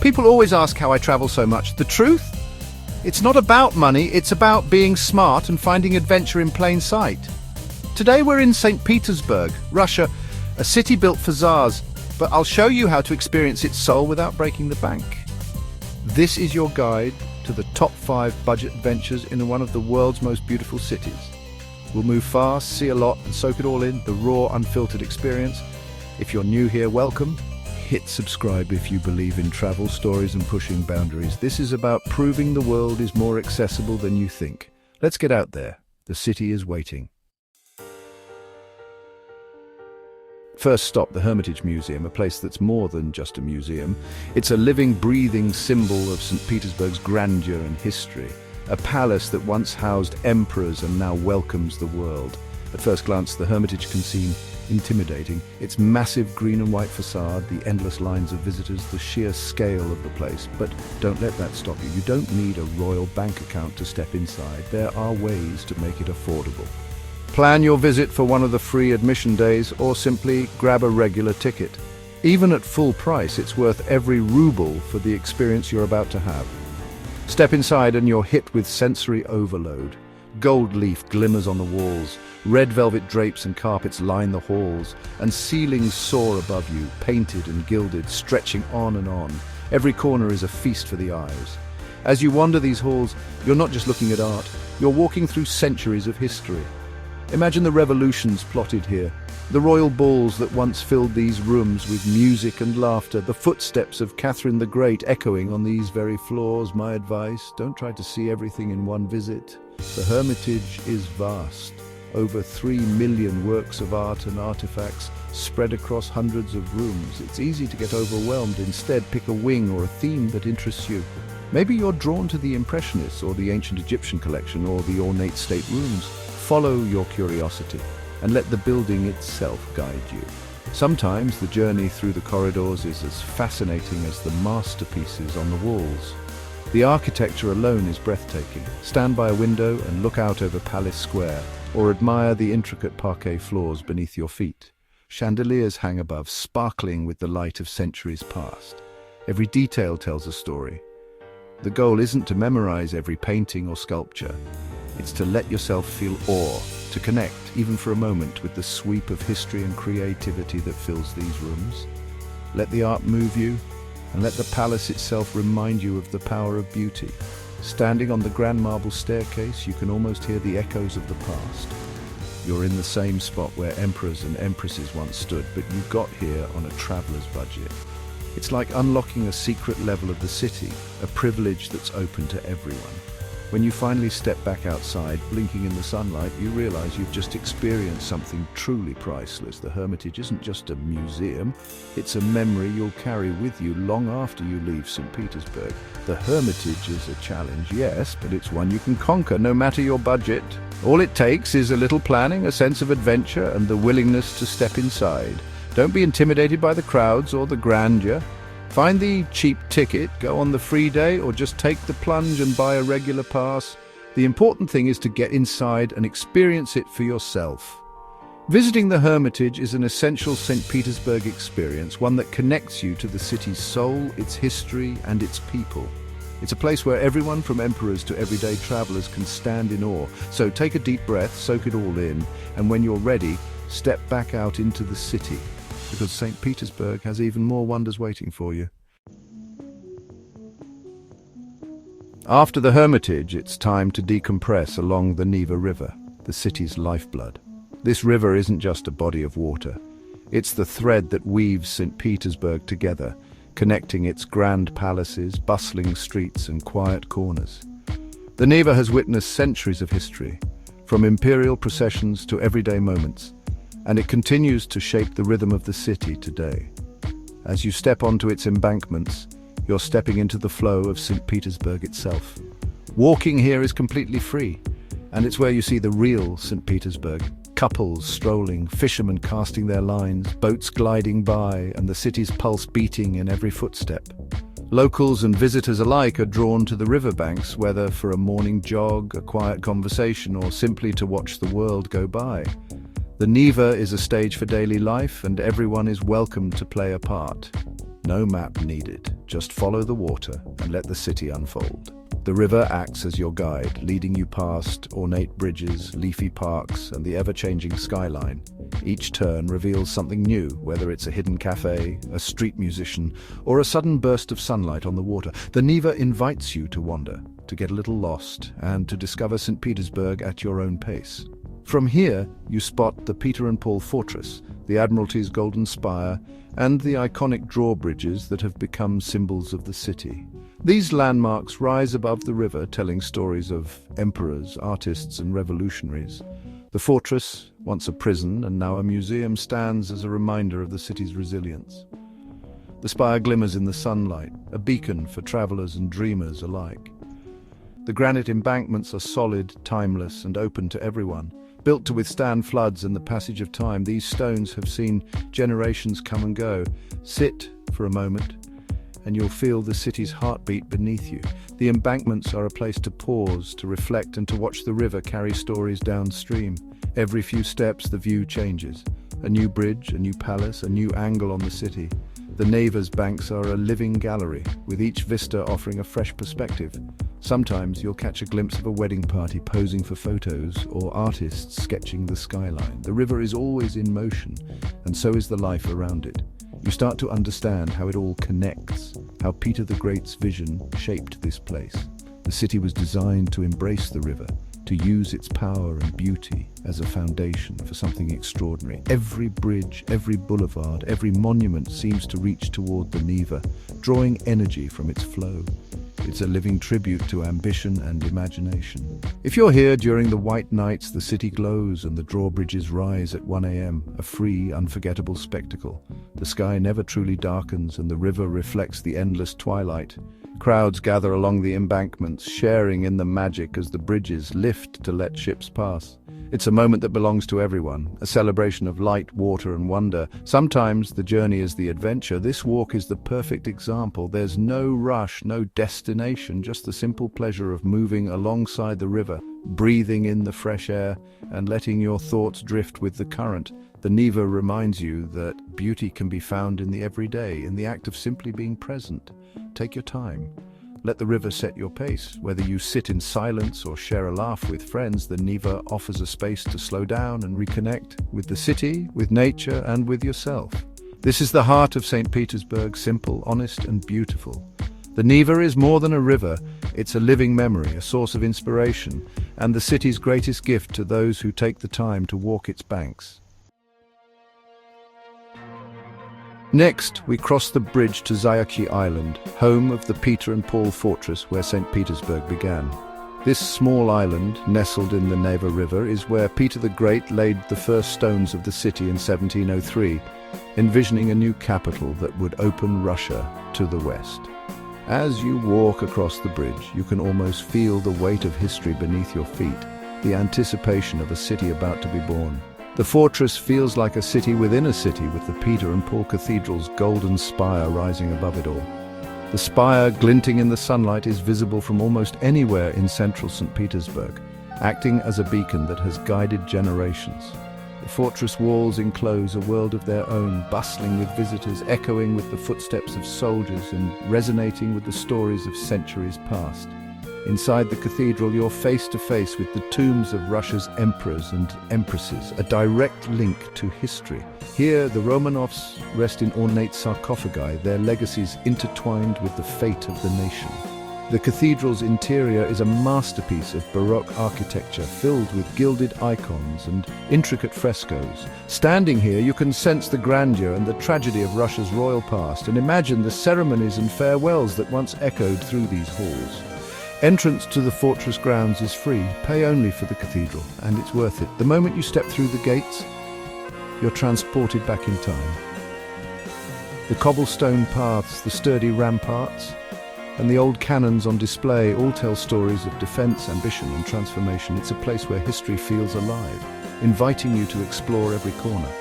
People always ask how I travel so much. The truth? It's not about money, it's about being smart and finding adventure in plain sight. Today we're in Saint Petersburg, Russia, a city built for tsars, but I'll show you how to experience its soul without breaking the bank. This is your guide to the top 5 budget adventures in one of the world's most beautiful cities. We'll move fast, see a lot, and soak it all in, the raw, unfiltered experience. If you're new here, welcome. Hit subscribe if you believe in travel stories and pushing boundaries. This is about proving the world is more accessible than you think. Let's get out there. The city is waiting. First stop, the Hermitage Museum, a place that's more than just a museum. It's a living, breathing symbol of St. Petersburg's grandeur and history. A palace that once housed emperors and now welcomes the world. At first glance, the Hermitage can seem intimidating. Its massive green and white facade, the endless lines of visitors, the sheer scale of the place. But don't let that stop you. You don't need a royal bank account to step inside. There are ways to make it affordable. Plan your visit for one of the free admission days or simply grab a regular ticket. Even at full price, it's worth every ruble for the experience you're about to have. Step inside and you're hit with sensory overload. Gold leaf glimmers on the walls, red velvet drapes and carpets line the halls, and ceilings soar above you, painted and gilded, stretching on and on. Every corner is a feast for the eyes. As you wander these halls, you're not just looking at art, you're walking through centuries of history. Imagine the revolutions plotted here, the royal balls that once filled these rooms with music and laughter, the footsteps of Catherine the Great echoing on these very floors. My advice, don't try to see everything in one visit. The Hermitage is vast. Over 3 million works of art and artifacts spread across hundreds of rooms. It's easy to get overwhelmed. Instead, pick a wing or a theme that interests you. Maybe you're drawn to the Impressionists or the ancient Egyptian collection or the ornate state rooms. Follow your curiosity and let the building itself guide you. Sometimes the journey through the corridors is as fascinating as the masterpieces on the walls. The architecture alone is breathtaking. Stand by a window and look out over Palace Square, or admire the intricate parquet floors beneath your feet. Chandeliers hang above, sparkling with the light of centuries past. Every detail tells a story. The goal isn't to memorize every painting or sculpture. It's to let yourself feel awe, to connect, even for a moment, with the sweep of history and creativity that fills these rooms. Let the art move you, and let the palace itself remind you of the power of beauty. Standing on the grand marble staircase, you can almost hear the echoes of the past. You're in the same spot where emperors and empresses once stood, but you got here on a traveler's budget. It's like unlocking a secret level of the city, a privilege that's open to everyone. When you finally step back outside, blinking in the sunlight, you realize you've just experienced something truly priceless. The Hermitage isn't just a museum, it's a memory you'll carry with you long after you leave St. Petersburg. The Hermitage is a challenge, yes, but it's one you can conquer no matter your budget. All it takes is a little planning, a sense of adventure, and the willingness to step inside. Don't be intimidated by the crowds or the grandeur. Find the cheap ticket, go on the free day, or just take the plunge and buy a regular pass. The important thing is to get inside and experience it for yourself. Visiting the Hermitage is an essential St. Petersburg experience, one that connects you to the city's soul, its history, and its people. It's a place where everyone from emperors to everyday travelers can stand in awe. So take a deep breath, soak it all in, and when you're ready, step back out into the city, because St. Petersburg has even more wonders waiting for you. After the Hermitage, it's time to decompress along the Neva River, the city's lifeblood. This river isn't just a body of water. It's the thread that weaves St. Petersburg together, connecting its grand palaces, bustling streets, and quiet corners. The Neva has witnessed centuries of history, from imperial processions to everyday moments, and it continues to shape the rhythm of the city today. As you step onto its embankments, you're stepping into the flow of St. Petersburg itself. Walking here is completely free, and it's where you see the real St. Petersburg. Couples strolling, fishermen casting their lines, boats gliding by, and the city's pulse beating in every footstep. Locals and visitors alike are drawn to the riverbanks, whether for a morning jog, a quiet conversation, or simply to watch the world go by. The Neva is a stage for daily life, and everyone is welcome to play a part. No map needed. Just follow the water and let the city unfold. The river acts as your guide, leading you past ornate bridges, leafy parks, and the ever-changing skyline. Each turn reveals something new, whether it's a hidden cafe, a street musician, or a sudden burst of sunlight on the water. The Neva invites you to wander, to get a little lost, and to discover St. Petersburg at your own pace. From here, you spot the Peter and Paul Fortress, the Admiralty's golden spire, and the iconic drawbridges that have become symbols of the city. These landmarks rise above the river, telling stories of emperors, artists, and revolutionaries. The fortress, once a prison and now a museum, stands as a reminder of the city's resilience. The spire glimmers in the sunlight, a beacon for travelers and dreamers alike. The granite embankments are solid, timeless, and open to everyone. Built to withstand floods and the passage of time, these stones have seen generations come and go. Sit for a moment, and you'll feel the city's heartbeat beneath you. The embankments are a place to pause, to reflect, and to watch the river carry stories downstream. Every few steps, the view changes. A new bridge, a new palace, a new angle on the city. The Neva's banks are a living gallery, with each vista offering a fresh perspective. Sometimes you'll catch a glimpse of a wedding party posing for photos, or artists sketching the skyline. The river is always in motion, and so is the life around it. You start to understand how it all connects, how Peter the Great's vision shaped this place. The city was designed to embrace the river, to use its power and beauty as a foundation for something extraordinary. Every bridge, every boulevard, every monument seems to reach toward the Neva, drawing energy from its flow. It's a living tribute to ambition and imagination. If you're here during the white nights, the city glows and the drawbridges rise at 1 a.m., a free, unforgettable spectacle. The sky never truly darkens and the river reflects the endless twilight. Crowds gather along the embankments, sharing in the magic as the bridges lift to let ships pass. It's a moment that belongs to everyone, a celebration of light, water, and wonder. Sometimes the journey is the adventure. This walk is the perfect example. There's no rush, no destination, just the simple pleasure of moving alongside the river, breathing in the fresh air, and letting your thoughts drift with the current. The Neva reminds you that beauty can be found in the everyday, in the act of simply being present. Take your time. Let the river set your pace. Whether you sit in silence or share a laugh with friends, the Neva offers a space to slow down and reconnect with the city, with nature, and with yourself. This is the heart of St. Petersburg, simple, honest, and beautiful. The Neva is more than a river. It's a living memory, a source of inspiration, and the city's greatest gift to those who take the time to walk its banks. Next, we cross the bridge to Zayachy Island, home of the Peter and Paul Fortress where St. Petersburg began. This small island, nestled in the Neva River, is where Peter the Great laid the first stones of the city in 1703, envisioning a new capital that would open Russia to the west. As you walk across the bridge, you can almost feel the weight of history beneath your feet, the anticipation of a city about to be born. The fortress feels like a city within a city, with the Peter and Paul Cathedral's golden spire rising above it all. The spire, glinting in the sunlight, is visible from almost anywhere in central St. Petersburg, acting as a beacon that has guided generations. The fortress walls enclose a world of their own, bustling with visitors, echoing with the footsteps of soldiers and resonating with the stories of centuries past. Inside the cathedral, you're face to face with the tombs of Russia's emperors and empresses, a direct link to history. Here, the Romanovs rest in ornate sarcophagi, their legacies intertwined with the fate of the nation. The cathedral's interior is a masterpiece of Baroque architecture, filled with gilded icons and intricate frescoes. Standing here, you can sense the grandeur and the tragedy of Russia's royal past, and imagine the ceremonies and farewells that once echoed through these halls. Entrance to the fortress grounds is free, pay only for the cathedral, and it's worth it. The moment you step through the gates, you're transported back in time. The cobblestone paths, the sturdy ramparts, and the old cannons on display all tell stories of defense, ambition, and transformation. It's a place where history feels alive, inviting you to explore every corner.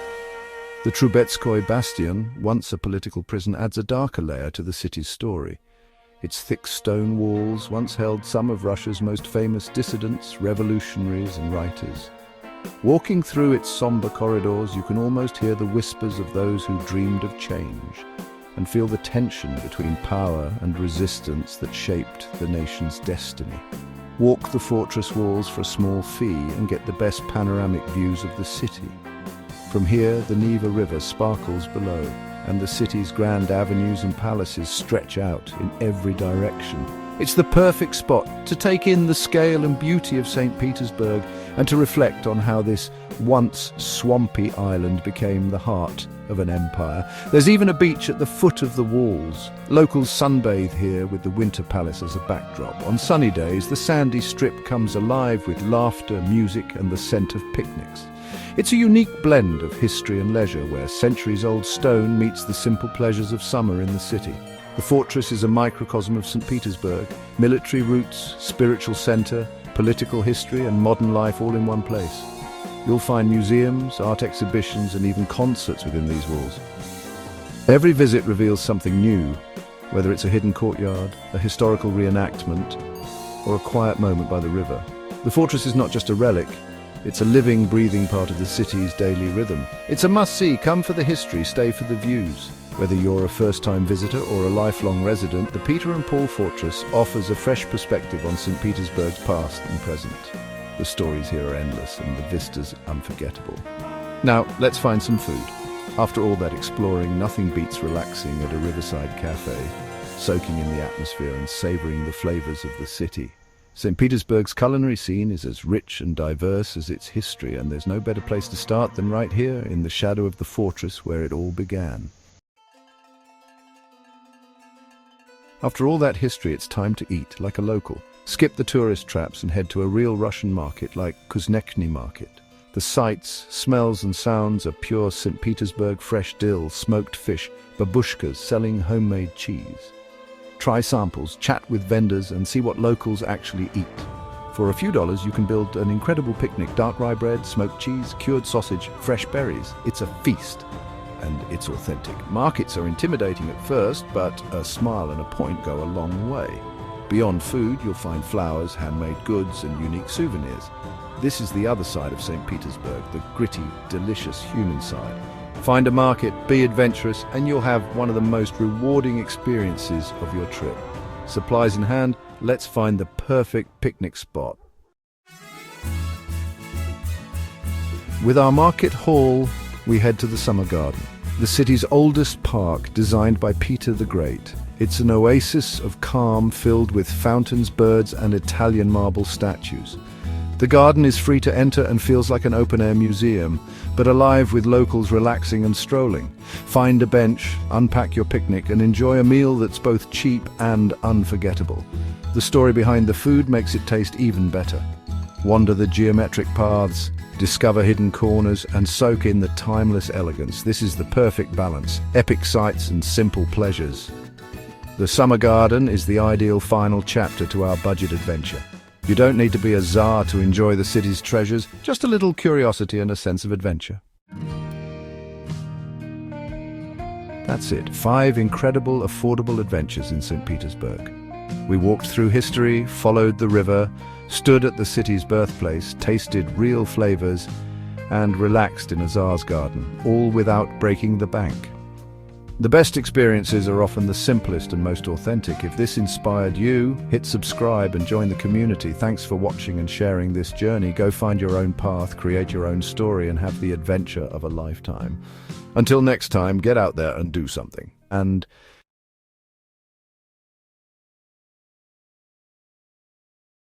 The Trubetskoy Bastion, once a political prison, adds a darker layer to the city's story. Its thick stone walls once held some of Russia's most famous dissidents, revolutionaries, and writers. Walking through its somber corridors, you can almost hear the whispers of those who dreamed of change. and feel the tension between power and resistance that shaped the nation's destiny. Walk the fortress walls for a small fee and get the best panoramic views of the city. From here, the Neva River sparkles below, and the city's grand avenues and palaces stretch out in every direction. It's the perfect spot to take in the scale and beauty of Saint Petersburg and to reflect on how this once swampy island became the heart of an empire. There's even a beach at the foot of the walls. Locals sunbathe here with the Winter Palace as a backdrop. On sunny days, the sandy strip comes alive with laughter, music, and the scent of picnics. It's a unique blend of history and leisure where centuries-old stone meets the simple pleasures of summer in the city. The fortress is a microcosm of St. Petersburg, military roots, spiritual center, political history, and modern life all in one place. You'll find museums, art exhibitions, and even concerts within these walls. Every visit reveals something new, whether it's a hidden courtyard, a historical reenactment, or a quiet moment by the river. The fortress is not just a relic, it's a living, breathing part of the city's daily rhythm. It's a must-see. Come for the history, stay for the views. Whether you're a first-time visitor or a lifelong resident, the Peter and Paul Fortress offers a fresh perspective on St. Petersburg's past and present. The stories here are endless and the vistas unforgettable. Now, let's find some food. After all that exploring, nothing beats relaxing at a riverside cafe, soaking in the atmosphere and savoring the flavors of the city. St. Petersburg's culinary scene is as rich and diverse as its history, and there's no better place to start than right here in the shadow of the fortress where it all began. After all that history, it's time to eat like a local. Skip the tourist traps and head to a real Russian market like Kuznechny Market. The sights, smells and sounds are pure St. Petersburg: fresh dill, smoked fish, babushkas selling homemade cheese. Try samples, chat with vendors and see what locals actually eat. For a few dollars you can build an incredible picnic: dark rye bread, smoked cheese, cured sausage, fresh berries. It's a feast. And it's authentic. Markets are intimidating at first, but a smile and a point go a long way. Beyond food, you'll find flowers, handmade goods, and unique souvenirs. This is the other side of St. Petersburg, the gritty, delicious human side. Find a market, be adventurous, and you'll have one of the most rewarding experiences of your trip. Supplies in hand, let's find the perfect picnic spot. With our market haul, we head to the Summer Garden, the city's oldest park designed by Peter the Great. It's an oasis of calm filled with fountains, birds, and Italian marble statues. The garden is free to enter and feels like an open-air museum, but alive with locals relaxing and strolling. Find a bench, unpack your picnic, and enjoy a meal that's both cheap and unforgettable. The story behind the food makes it taste even better. Wander the geometric paths, discover hidden corners, and soak in the timeless elegance. This is the perfect balance: epic sights and simple pleasures. The Summer Garden is the ideal final chapter to our budget adventure. You don't need to be a czar to enjoy the city's treasures, just a little curiosity and a sense of adventure. That's it, 5 incredible, affordable adventures in St. Petersburg. We walked through history, followed the river, stood at the city's birthplace, tasted real flavors, and relaxed in a czar's garden, all without breaking the bank. The best experiences are often the simplest and most authentic. If this inspired you, hit subscribe and join the community. Thanks for watching and sharing this journey. Go find your own path, create your own story, and have the adventure of a lifetime. Until next time, get out there and do something. And